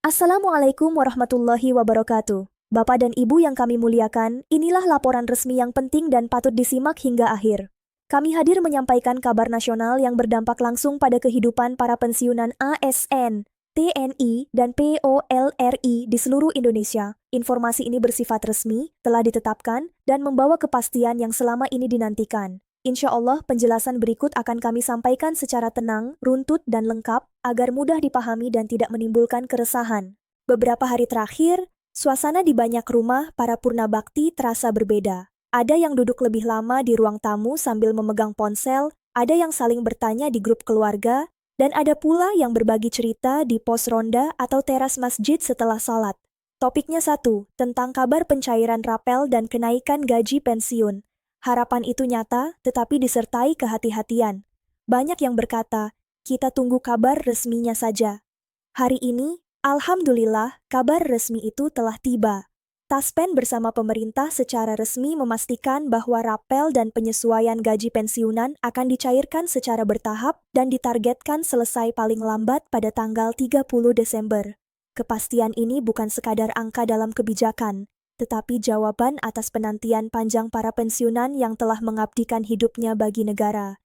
Assalamualaikum warahmatullahi wabarakatuh. Bapak dan Ibu yang kami muliakan, inilah laporan resmi yang penting dan patut disimak hingga akhir. Kami hadir menyampaikan kabar nasional yang berdampak langsung pada kehidupan para pensiunan ASN, TNI, dan POLRI di seluruh Indonesia. Informasi ini bersifat resmi, telah ditetapkan, dan membawa kepastian yang selama ini dinantikan. Insya Allah, penjelasan berikut akan kami sampaikan secara tenang, runtut, dan lengkap, agar mudah dipahami dan tidak menimbulkan keresahan. Beberapa hari terakhir, suasana di banyak rumah para purna bakti terasa berbeda. Ada yang duduk lebih lama di ruang tamu sambil memegang ponsel, ada yang saling bertanya di grup keluarga, dan ada pula yang berbagi cerita di pos ronda atau teras masjid setelah salat. Topiknya satu, tentang kabar pencairan rapel dan kenaikan gaji pensiun. Harapan itu nyata, tetapi disertai kehati-hatian. Banyak yang berkata, kita tunggu kabar resminya saja. Hari ini, alhamdulillah, kabar resmi itu telah tiba. Taspen bersama pemerintah secara resmi memastikan bahwa rapel dan penyesuaian gaji pensiunan akan dicairkan secara bertahap dan ditargetkan selesai paling lambat pada tanggal 30 Desember. Kepastian ini bukan sekadar angka dalam kebijakan, tetapi jawaban atas penantian panjang para pensiunan yang telah mengabdikan hidupnya bagi negara.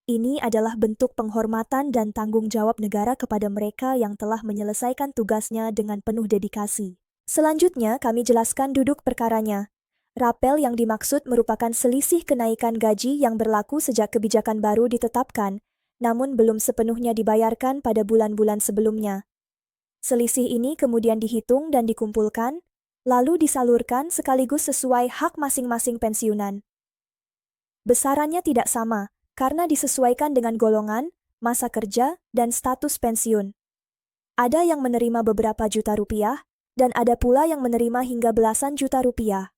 Ini adalah bentuk penghormatan dan tanggung jawab negara kepada mereka yang telah menyelesaikan tugasnya dengan penuh dedikasi. Selanjutnya, kami jelaskan duduk perkaranya. Rapel yang dimaksud merupakan selisih kenaikan gaji yang berlaku sejak kebijakan baru ditetapkan, namun belum sepenuhnya dibayarkan pada bulan-bulan sebelumnya. Selisih ini kemudian dihitung dan dikumpulkan, lalu disalurkan sekaligus sesuai hak masing-masing pensiunan. Besarannya tidak sama, karena disesuaikan dengan golongan, masa kerja, dan status pensiun. Ada yang menerima beberapa juta rupiah, dan ada pula yang menerima hingga belasan juta rupiah.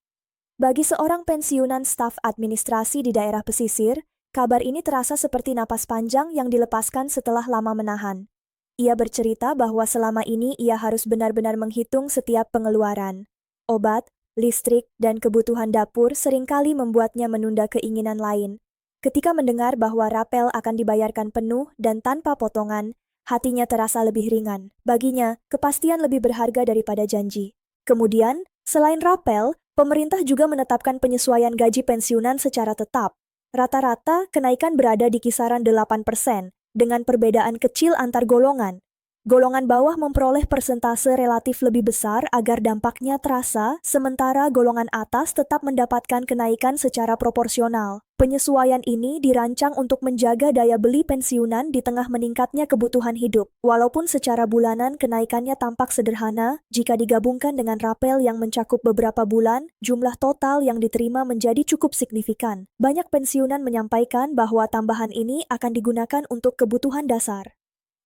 Bagi seorang pensiunan staf administrasi di daerah pesisir, kabar ini terasa seperti napas panjang yang dilepaskan setelah lama menahan. Ia bercerita bahwa selama ini ia harus benar-benar menghitung setiap pengeluaran. Obat, listrik, dan kebutuhan dapur seringkali membuatnya menunda keinginan lain. Ketika mendengar bahwa rapel akan dibayarkan penuh dan tanpa potongan, hatinya terasa lebih ringan. Baginya, kepastian lebih berharga daripada janji. Kemudian, selain rapel, pemerintah juga menetapkan penyesuaian gaji pensiunan secara tetap. Rata-rata, kenaikan berada di kisaran 8%, dengan perbedaan kecil antar golongan. Golongan bawah memperoleh persentase relatif lebih besar agar dampaknya terasa, sementara golongan atas tetap mendapatkan kenaikan secara proporsional. Penyesuaian ini dirancang untuk menjaga daya beli pensiunan di tengah meningkatnya kebutuhan hidup. Walaupun secara bulanan kenaikannya tampak sederhana, jika digabungkan dengan rapel yang mencakup beberapa bulan, jumlah total yang diterima menjadi cukup signifikan. Banyak pensiunan menyampaikan bahwa tambahan ini akan digunakan untuk kebutuhan dasar.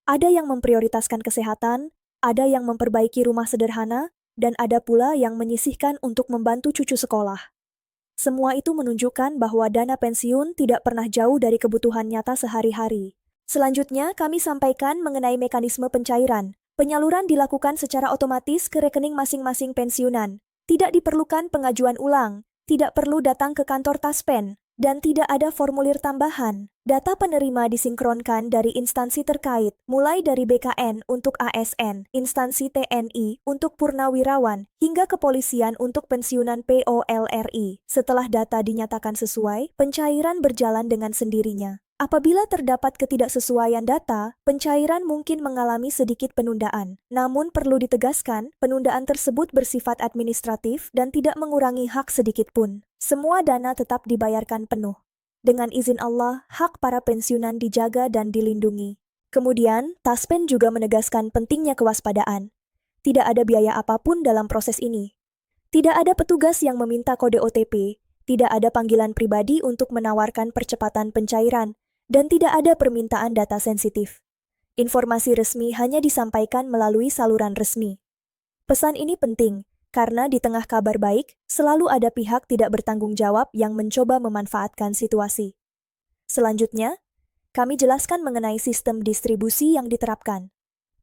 Ada yang memprioritaskan kesehatan, ada yang memperbaiki rumah sederhana, dan ada pula yang menyisihkan untuk membantu cucu sekolah. Semua itu menunjukkan bahwa dana pensiun tidak pernah jauh dari kebutuhan nyata sehari-hari. Selanjutnya, kami sampaikan mengenai mekanisme pencairan. Penyaluran dilakukan secara otomatis ke rekening masing-masing pensiunan. Tidak diperlukan pengajuan ulang, tidak perlu datang ke kantor Taspen, dan tidak ada formulir tambahan. Data penerima disinkronkan dari instansi terkait, mulai dari BKN untuk ASN, instansi TNI untuk purnawirawan, hingga kepolisian untuk pensiunan POLRI. Setelah data dinyatakan sesuai, pencairan berjalan dengan sendirinya. Apabila terdapat ketidaksesuaian data, pencairan mungkin mengalami sedikit penundaan. Namun perlu ditegaskan, penundaan tersebut bersifat administratif dan tidak mengurangi hak sedikit pun. Semua dana tetap dibayarkan penuh. Dengan izin Allah, hak para pensiunan dijaga dan dilindungi. Kemudian, Taspen juga menegaskan pentingnya kewaspadaan. Tidak ada biaya apapun dalam proses ini. Tidak ada petugas yang meminta kode OTP, tidak ada panggilan pribadi untuk menawarkan percepatan pencairan, dan tidak ada permintaan data sensitif. Informasi resmi hanya disampaikan melalui saluran resmi. Pesan ini penting, karena di tengah kabar baik, selalu ada pihak tidak bertanggung jawab yang mencoba memanfaatkan situasi. Selanjutnya, kami jelaskan mengenai sistem distribusi yang diterapkan.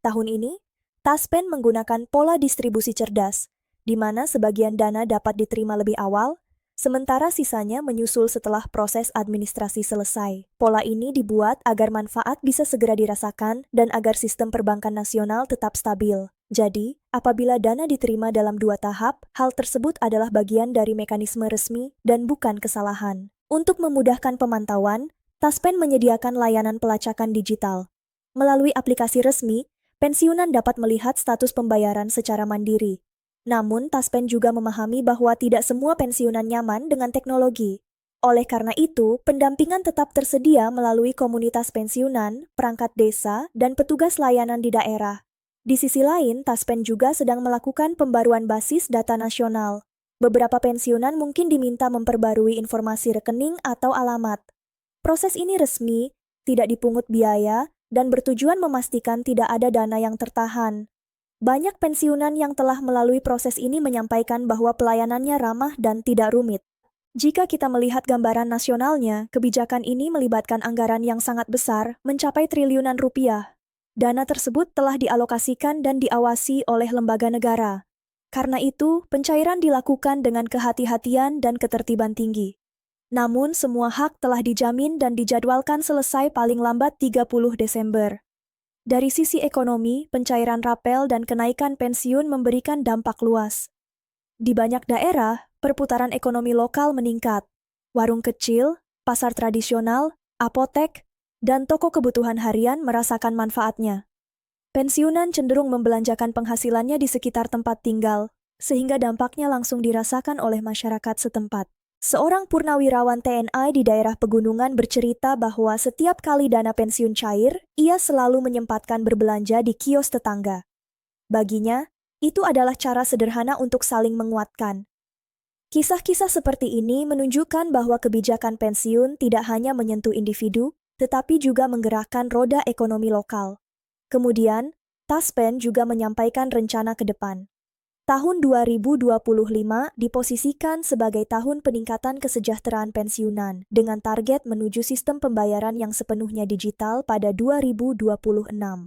Tahun ini, Taspen menggunakan pola distribusi cerdas, di mana sebagian dana dapat diterima lebih awal, sementara sisanya menyusul setelah proses administrasi selesai. Pola ini dibuat agar manfaat bisa segera dirasakan dan agar sistem perbankan nasional tetap stabil. Jadi, apabila dana diterima dalam 2 tahap, hal tersebut adalah bagian dari mekanisme resmi dan bukan kesalahan. Untuk memudahkan pemantauan, Taspen menyediakan layanan pelacakan digital. Melalui aplikasi resmi, pensiunan dapat melihat status pembayaran secara mandiri. Namun, Taspen juga memahami bahwa tidak semua pensiunan nyaman dengan teknologi. Oleh karena itu, pendampingan tetap tersedia melalui komunitas pensiunan, perangkat desa, dan petugas layanan di daerah. Di sisi lain, Taspen juga sedang melakukan pembaruan basis data nasional. Beberapa pensiunan mungkin diminta memperbarui informasi rekening atau alamat. Proses ini resmi, tidak dipungut biaya, dan bertujuan memastikan tidak ada dana yang tertahan. Banyak pensiunan yang telah melalui proses ini menyampaikan bahwa pelayanannya ramah dan tidak rumit. Jika kita melihat gambaran nasionalnya, kebijakan ini melibatkan anggaran yang sangat besar, mencapai triliunan rupiah. Dana tersebut telah dialokasikan dan diawasi oleh lembaga negara. Karena itu, pencairan dilakukan dengan kehati-hatian dan ketertiban tinggi. Namun, semua hak telah dijamin dan dijadwalkan selesai paling lambat 30 Desember. Dari sisi ekonomi, pencairan rapel dan kenaikan pensiun memberikan dampak luas. Di banyak daerah, perputaran ekonomi lokal meningkat. Warung kecil, pasar tradisional, apotek, dan toko kebutuhan harian merasakan manfaatnya. Pensiunan cenderung membelanjakan penghasilannya di sekitar tempat tinggal, sehingga dampaknya langsung dirasakan oleh masyarakat setempat. Seorang purnawirawan TNI di daerah pegunungan bercerita bahwa setiap kali dana pensiun cair, ia selalu menyempatkan berbelanja di kios tetangga. Baginya, itu adalah cara sederhana untuk saling menguatkan. Kisah-kisah seperti ini menunjukkan bahwa kebijakan pensiun tidak hanya menyentuh individu, tetapi juga menggerakkan roda ekonomi lokal. Kemudian, Taspen juga menyampaikan rencana ke depan. Tahun 2025 diposisikan sebagai tahun peningkatan kesejahteraan pensiunan dengan target menuju sistem pembayaran yang sepenuhnya digital pada 2026.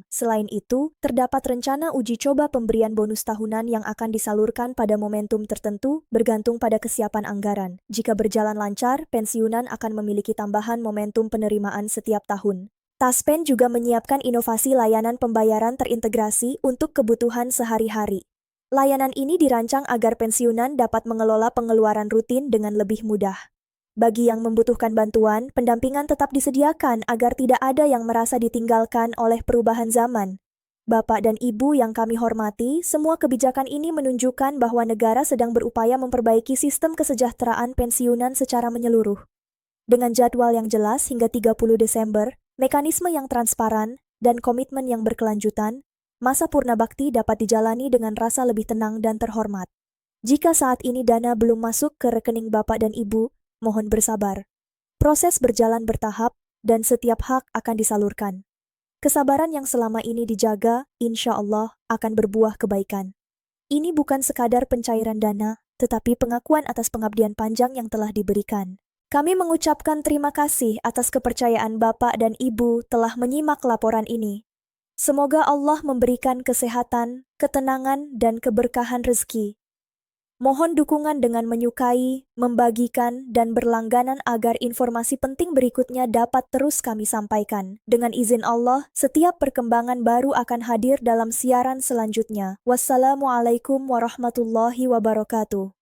Selain itu, terdapat rencana uji coba pemberian bonus tahunan yang akan disalurkan pada momentum tertentu bergantung pada kesiapan anggaran. Jika berjalan lancar, pensiunan akan memiliki tambahan momentum penerimaan setiap tahun. Taspen juga menyiapkan inovasi layanan pembayaran terintegrasi untuk kebutuhan sehari-hari. Layanan ini dirancang agar pensiunan dapat mengelola pengeluaran rutin dengan lebih mudah. Bagi yang membutuhkan bantuan, pendampingan tetap disediakan agar tidak ada yang merasa ditinggalkan oleh perubahan zaman. Bapak dan Ibu yang kami hormati, semua kebijakan ini menunjukkan bahwa negara sedang berupaya memperbaiki sistem kesejahteraan pensiunan secara menyeluruh. Dengan jadwal yang jelas hingga 30 Desember, mekanisme yang transparan, dan komitmen yang berkelanjutan, masa purna bakti dapat dijalani dengan rasa lebih tenang dan terhormat. Jika saat ini dana belum masuk ke rekening Bapak dan Ibu, mohon bersabar. Proses berjalan bertahap, dan setiap hak akan disalurkan. Kesabaran yang selama ini dijaga, insya Allah, akan berbuah kebaikan. Ini bukan sekadar pencairan dana, tetapi pengakuan atas pengabdian panjang yang telah diberikan. Kami mengucapkan terima kasih atas kepercayaan Bapak dan Ibu telah menyimak laporan ini. Semoga Allah memberikan kesehatan, ketenangan, dan keberkahan rezeki. Mohon dukungan dengan menyukai, membagikan, dan berlangganan agar informasi penting berikutnya dapat terus kami sampaikan. Dengan izin Allah, setiap perkembangan baru akan hadir dalam siaran selanjutnya. Wassalamualaikum warahmatullahi wabarakatuh.